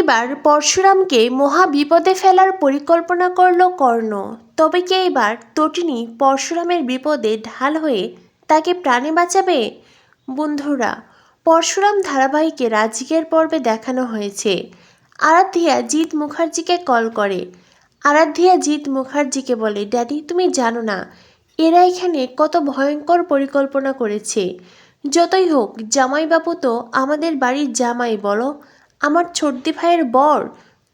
এবার পরশুরামকে মহা বিপদে ফেলার পরিকল্পনা করল কর্ণ। তবে কি এবার তটিনী পরশুরামের বিপদে ঢাল হয়ে তাকে প্রাণে বাঁচাবে? বন্ধুরা, পরশুরাম ধারাবাহিকের আজকের পর্বে দেখানো হয়েছে আরাধ্যা জিৎ মুখার্জিকে কল করে। আরাধ্যা জিৎ মুখার্জিকে বলে, ড্যাডি তুমি জানো না এরা এখানে কত ভয়ঙ্কর পরিকল্পনা করেছে। যতই হোক জামাইবাবু তো আমাদের বাড়ির জামাই, বলো। আমার ছোটদি ভাইয়ের বর,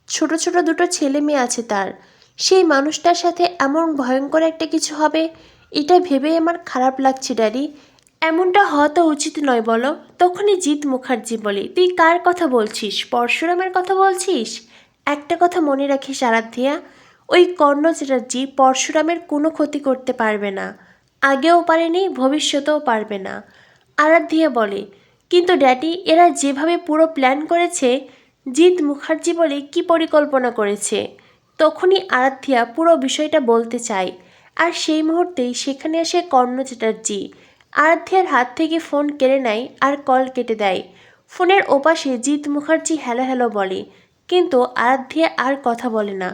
ছোট ছোট দুটো ছেলে মেয়ে আছে তার। সেই মানুষটার সাথে এমন ভয়ঙ্কর একটা কিছু হবে, এটা ভেবেই আমার খারাপ লাগছে ড্যাডি। এমনটা হওয়া তো উচিত নয়, বলো। তখনই জিৎ মুখার্জি বলে, তুই কার কথা বলছিস? পরশুরামের কথা বলছিস? একটা কথা মনে রাখিস আরাধ্যা, ওই কর্ণ চ্যাটার্জি পরশুরামের কোনো ক্ষতি করতে পারবে না। আগেও পারেনি, ভবিষ্যতেও পারবে না। আরাধ্যা বলে, কিন্তু ড্যাডি এরা যেভাবে পুরো প্ল্যান করেছে। জিৎ মুখার্জি বলে, কি পরিকল্পনা করেছে? তখনই আরাধ্যা পুরো বিষয়টা বলতে চায়, আর সেই মুহূর্তেই সেখানে আসে কর্ণ চ্যাটার্জি। আরাধ্যার হাত থেকে ফোন কেড়ে নেয় আর কল কেটে দেয়। ফোনের ওপাশে জিৎ মুখার্জি হ্যালো হ্যালো বলে, কিন্তু আরাধ্যা আর কথা বলে না।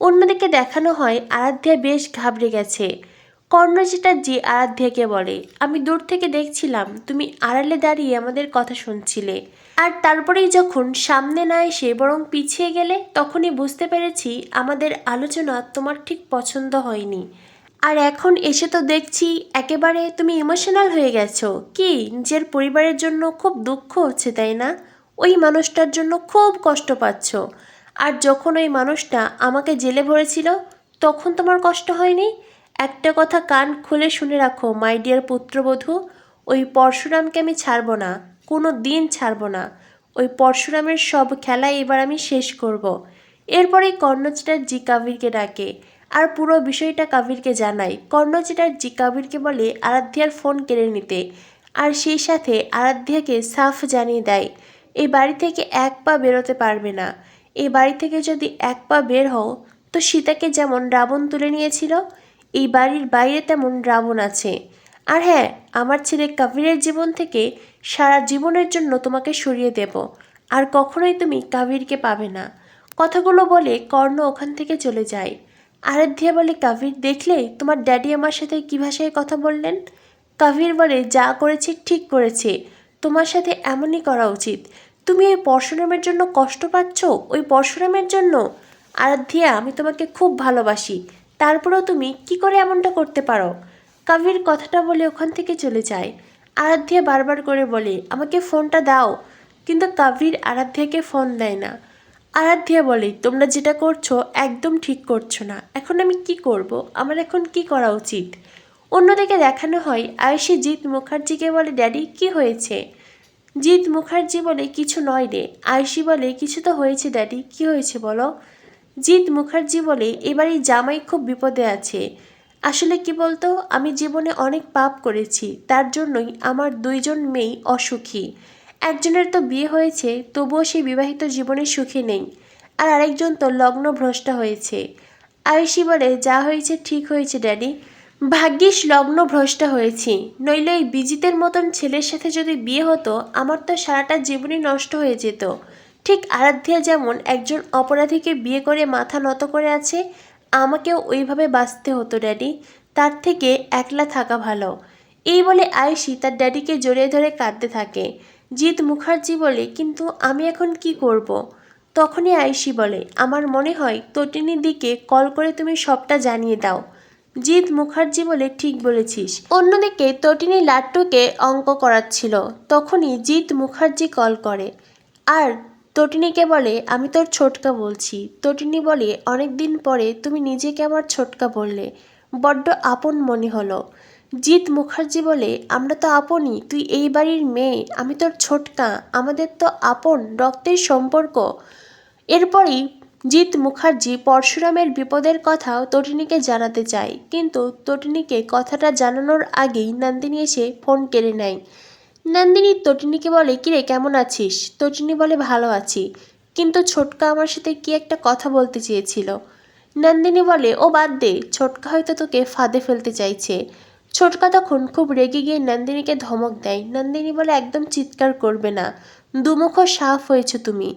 অন্যদিকে দেখানো হয় আরাধ্যা বেশ ঘাবড়ে গেছে। কর্ণ চ্যাটার্জি আরাধ্যাকে বলে, আমি দূর থেকে দেখছিলাম তুমি আড়ালে দাঁড়িয়ে আমাদের কথা শুনছিলে, আর তারপরেই যখন সামনে না এসে বরং পিছিয়ে গেলে, তখনই বুঝতে পেরেছি আমাদের আলোচনা তোমার ঠিক পছন্দ হয়নি। আর এখন এসে তো দেখছি একেবারে তুমি ইমোশনাল হয়ে গেছো। কি নিজের পরিবারের জন্য খুব দুঃখ হচ্ছে, তাই না? ওই মানুষটার জন্য খুব কষ্ট পাচ্ছ। আর যখন ওই মানুষটা আমাকে জেলে ভরেছিল, তখন তোমার কষ্ট হয়নি? একটা কথা কান খুলে শুনে রাখো মাই ডিয়ার পুত্রবধূ, ওই পরশুরামকে আমি ছাড়বো না, কোনো দিন ছাড়বো না। ওই পরশুরামের সব খেলা এবার আমি শেষ করব। এরপরেই কর্ণ চ্যাটার্জি কাবিরকে ডাকে আর পুরো বিষয়টা কাবিরকে জানায়। কর্ণ চ্যাটার্জি কাবিরকে বলে আরাধ্যার ফোন কেড়ে নিতে, আর সেই সাথে আরাধ্যাকে সাফ জানিয়ে দেয় এই বাড়ি থেকে এক পা বেরোতে পারবে না। এই বাড়ি থেকে যদি এক পা বের হও, তো সীতাকে যেমন রাবণ তুলে নিয়েছিল, এই বাড়ির বাইরে তেমন রাবণ আছে। আর হ্যাঁ, আমার ছেলে কাবিরের জীবন থেকে সারা জীবনের জন্য তোমাকে সরিয়ে দেব, আর কখনোই তুমি কাবিরকে পাবে না। কথাগুলো বলে কর্ণ ওখান থেকে চলে যায়। আরাধ্যা বলে, কাবির দেখলে তোমার ড্যাডি আমার সাথে কী ভাষায় কথা বললেন? কাবির বলে, যা করেছে ঠিক করেছে, তোমার সাথে এমনই করা উচিত। তুমি ওই পরশুরামের জন্য কষ্ট পাচ্ছ, ওই পরশুরামের জন্য। আরাধ্যা, আমি তোমাকে খুব ভালোবাসি, তারপরেও তুমি কি করে এমনটা করতে পারো? কাবির কথাটা বলে ওখান থেকে চলে যায়। আরাধ্যা বারবার করে বলে, আমাকে ফোনটা দাও, কিন্তু কাবির আরাধ্যাকে ফোন দেয় না। আরাধ্যা বলে, তোমরা যেটা করছো একদম ঠিক করছো না, এখন আমি কি করব? আমার এখন কি করা উচিত? অন্যদিকে দেখানো হয় আয়ুষী জিৎ মুখার্জিকে বলে, ড্যাডি কি হয়েছে? জিৎ মুখার্জি বলে, কিছু নয় রে। আয়ুষী বলে, কিছু তো হয়েছে ড্যাডি, কি হয়েছে বলো? জিৎ মুখার্জি বলে, এবারই জামাই খুব বিপদে আছে। আসলে কি বলতো, আমি জীবনে অনেক পাপ করেছি, তার জন্যই আমার দুইজন মেয়ে অসুখী। একজনের তো বিয়ে হয়েছে, তবুও সে বিবাহিত জীবনে সুখী নেই, আর আরেকজন তো লগ্নভ্রষ্টা হয়েছে। আয়ুষী বলে, যা হয়েছে ঠিক হয়েছে ড্যাডি, ভাগ্যিস লগ্নভ্রষ্টা হয়েছি, নইলে এই বিজিতের মতন ছেলের সাথে যদি বিয়ে হতো, আমার তো সারাটা জীবনই নষ্ট হয়ে যেত। ঠিক আরাধ্যা যেমন একজন অপরাধীকে বিয়ে করে মাথা নত করে আছে, আমাকেও ওইভাবে বাঁচতে হতো ড্যাডি, তার থেকে একলা থাকা ভালো। এই বলে আয়ুষী তার ড্যাডিকে জড়িয়ে ধরে কাঁদতে থাকে। জিৎ মুখার্জি বলে, কিন্তু আমি এখন কি করব? তখনই আয়ুষী বলে, আমার মনে হয় তটিনীর দিকে কল করে তুমি সবটা জানিয়ে দাও। জিৎ মুখার্জি বলে, ঠিক বলেছিস। অন্যদিকে তটিনী লাট্টুকে অঙ্ক করাচ্ছিল, তখনই জিৎ মুখার্জি কল করে আর তটিনীকে বলে, আমি তোর ছোটকা বলছি। তটিনী বলে, অনেক দিন পরে তুমি নিজেকে আমার ছোটকা বললে, বড্ড আপন মনে হলো। জিৎ মুখার্জি বলে, আমরা তো আপনই, তুই এই বাড়ির মেয়ে, আমি তোর ছোটকা, আমাদের তো আপন রক্তের সম্পর্ক। এরপরই জিৎ মুখার্জি পরশুরামের বিপদের কথাও তটিনীকে জানাতে চায়, কিন্তু তটিনীকে কথাটা জানানোর আগেই নন্দিনী এসে ফোন কেড়ে নেয়। নন্দিনী তটিনীকে বলে, কিরে কেমন আছিস? তটিনী বলে, ভালো আছি, কিন্তু ছোটকা আমার সাথে কি একটা কথা বলতে চেয়েছিল। নন্দিনী বলে, ও বাদ দে, ছোটকা হয়তো তোকে ফাঁদে ফেলতে চাইছে। ছোটকা তখন খুব রেগে গিয়ে নন্দিনীকে ধমক দেয়। নন্দিনী বলে, একদম চিৎকার করবে না, দুমুখো সাফ হয়েছে তুমি।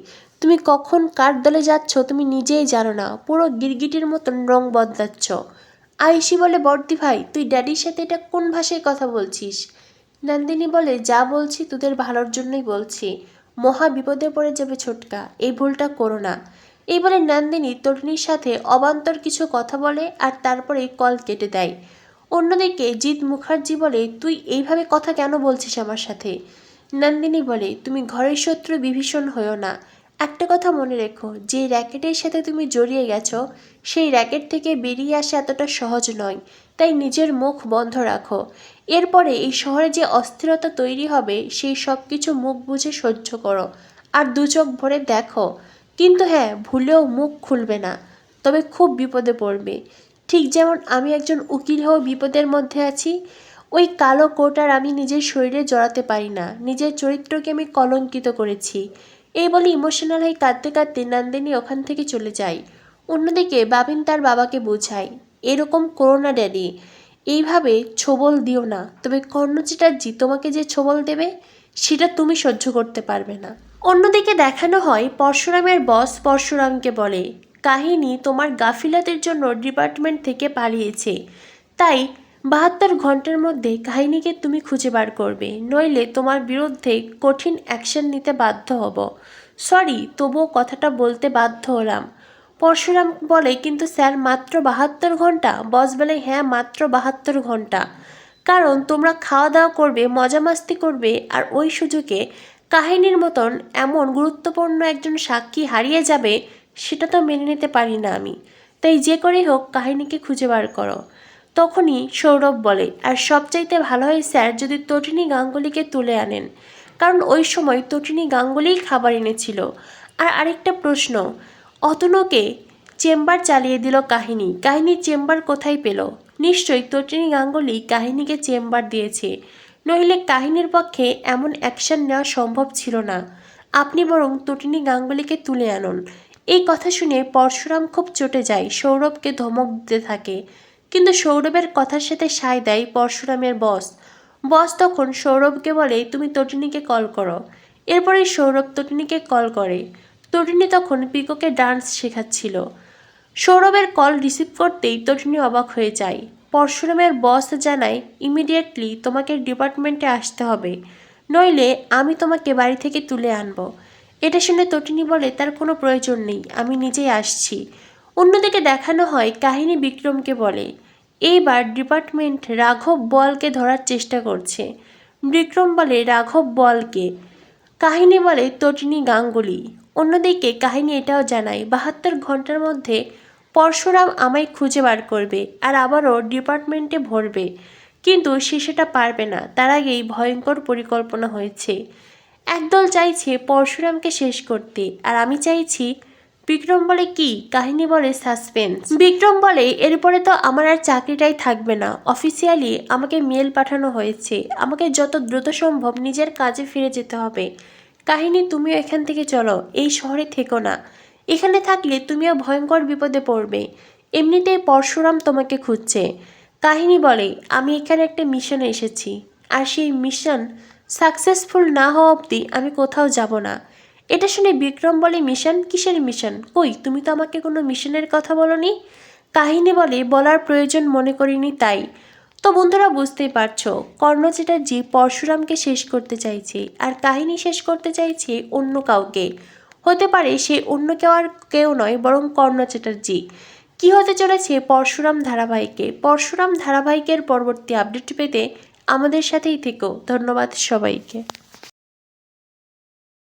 তুমি কখন কার দলে যাচ্ছ তুমি নিজেই জানো না, পুরো গিরগিটির মতন রং বদলাচ্ছ। আয়ুষী বলে, বর্দি ভাই তুই ড্যাডির সাথে এটা কোন ভাষায় কথা বলছিস? নন্দিনী বলে, যা বলছি তোদের ভালোর জন্যই বলছি, মহা বিপদে পড়ে যাবে ছোটকা, এই ভুলটা করো না। এই বলে নন্দিনী তরুণীর সাথে অবান্তর কিছু কথা বলে আর তারপরে কল কেটে দেয়। অন্যদিকে জিৎ মুখার্জি বলে, তুই এইভাবে কথা কেন বলছিস আমার সাথে? নন্দিনী বলে, তুমি ঘরের শত্রু বিভীষণ হয়েও না। একটা কথা মনে রেখো, যে র্যাকেটের সাথে তুমি জড়িয়ে গেছো সেই র্যাকেট থেকে বেরিয়ে আসা এতটা সহজ নয়, তাই নিজের মুখ বন্ধ রাখো। এরপরে এই শহরে যে অস্থিরতা তৈরি হবে সেই সব কিছু মুখ বুঝে সহ্য করো আর দু চোখ ভরে দেখো, কিন্তু হ্যাঁ, ভুলেও মুখ খুলবে না, তবে খুব বিপদে পড়বে। ঠিক যেমন আমি একজন উকিল হয়েও বিপদের মধ্যে আছি। ওই কালো কোট আর আমি নিজের শরীরে জড়াতে পারি না, নিজের চরিত্রকে আমি কলঙ্কিত করেছি। এই বলে ইমোশনাল হয়ে কাঁদতে কাঁদতে নন্দিনী ওখান থেকে চলে যায়। অন্যদিকে বাবিন তার বাবাকে বোঝায়, এরকম করো না ড্যাডি, এইভাবে ছোবল দিও না, তবে কর্ণ চ্যাটার্জি তোমাকে যে ছোবল দেবে সেটা তুমি সহ্য করতে পারবে না। অন্যদিকে দেখানো হয় পরশুরামের বস পরশুরামকে বলে, কাহিনী তোমার গাফিলতির জন্য ডিপার্টমেন্ট থেকে পালিয়েছে, তাই 72 ঘন্টার মধ্যে কাহিনীকে তুমি খুঁজে বার করবে, নইলে তোমার বিরুদ্ধে কঠিন অ্যাকশন নিতে বাধ্য হব। সরি, তবুও কথাটা বলতে বাধ্য হলাম। পরশুরাম বলে, কিন্তু স্যার মাত্র 72 ঘন্টা? বস বলে, হ্যাঁ মাত্র 72 ঘন্টা, কারণ তোমরা খাওয়া দাওয়া করবে, মজা মাস্তি করবে, আর ওই সুযোগে কাহিনীর মতন এমন গুরুত্বপূর্ণ একজন সাক্ষী হারিয়ে যাবে, সেটা তো মেনে নিতে পারি না আমি, তাই যে করেই হোক কাহিনীকে খুঁজে বার করো। তখনই সৌরভ বলে, আর সবচাইতে ভালো হয় স্যার যদি তটিনী গাঙ্গুলিকে তুলে আনেন, কারণ ওই সময় তটিনী গাঙ্গুলিই খাবার এনেছিল। আর আরেকটা প্রশ্ন, অতনুকে চেম্বার চালিয়ে দিল কাহিনী, কাহিনী চেম্বার কোথায় পেল? নিশ্চয়ই তটিনী গাঙ্গুলি কাহিনীকে চেম্বার দিয়েছে, নইলে কাহিনীর পক্ষে এমন অ্যাকশন নেওয়া সম্ভব ছিল না। আপনি বরং তটিনী গাঙ্গুলিকে তুলে আনুন। এই কথা শুনে পরশুরাম খুব চটে যায়, সৌরভকে ধমক দিতে থাকে, কিন্তু সৌরভের কথার সাথে সায় দেয় পরশুরামের বস। বস তখন সৌরভকে বলে, তুমি তটিনীকে কল করো। এরপরে সৌরভ তটিনীকে কল করে। তটিনী তখন পিকোকে ডান্স শেখাচ্ছিল। সৌরভের কল রিসিভ করতেই তটিনী অবাক হয়ে যায়। পরশুরামের বস জানায়, ইমিডিয়েটলি তোমাকে ডিপার্টমেন্টে আসতে হবে, নইলে আমি তোমাকে বাড়ি থেকে তুলে আনবো। এটা শুনে তটিনী বলে, তার কোনো প্রয়োজন নেই, আমি নিজেই আসছি। অন্যদিকে দেখানো হয় কাহিনী বিক্রমকে বলে, এইবার ডিপার্টমেন্ট রাঘব বোয়ালকে ধরার চেষ্টা করছে। বিক্রম বলে, রাঘব বোয়ালকে? কাহিনী বলে, তটিনী গাঙ্গুলি। অন্যদিকে কাহিনী এটাও জানায় 72 ঘন্টার মধ্যে পরশুরাম আমায় খুঁজে বার করবে আর আবারও ডিপার্টমেন্টে ভরবে, কিন্তু সে সেটা পারবে না, তার আগেই ভয়ঙ্কর পরিকল্পনা হয়েছে। একদল চাইছে পরশুরামকে শেষ করতে, আর আমি চাইছি। বিক্রম বলে, কি? কাহিনী বলে, সাসপেন্স। বিক্রম বলে, এরপরে তো আমার আর চাকরিটাই থাকবে না, অফিসিয়ালি আমাকে মেল পাঠানো হয়েছে, আমাকে যত দ্রুত সম্ভব নিজের কাজে ফিরে যেতে হবে। কাহিনী তুমিও এখান থেকে চলো, এই শহরে থেকো না, এখানে থাকলে তুমিও ভয়ঙ্কর বিপদে পড়বে, এমনিতেই পরশুরাম তোমাকে খুঁজছে। কাহিনী বলে, আমি এখানে একটা মিশনে এসেছি, আর সেই মিশন সাকসেসফুল না হওয়া অবধি আমি কোথাও যাব না। এটা শুনে বিক্রম বলে, মিশন? কিসের মিশন? কই, তুমি তো আমাকে কোনো মিশনের কথা বলোনি। কাহিনী বলে, বলার প্রয়োজন মনে করিনি তাই। তো বন্ধুরা বুঝতেই পারছো, কর্ণ চ্যাটার্জি পরশুরামকে শেষ করতে চাইছে, আর কাহিনী শেষ করতে চাইছে অন্য কাউকে। হতে পারে সে অন্য কেউ নয়, বরং কর্ণ চ্যাটার্জি। কি হতে চলেছে পরশুরাম ধারাবাহিকের পরবর্তী আপডেট পেতে আমাদের সাথেই থেকো। ধন্যবাদ সবাইকে।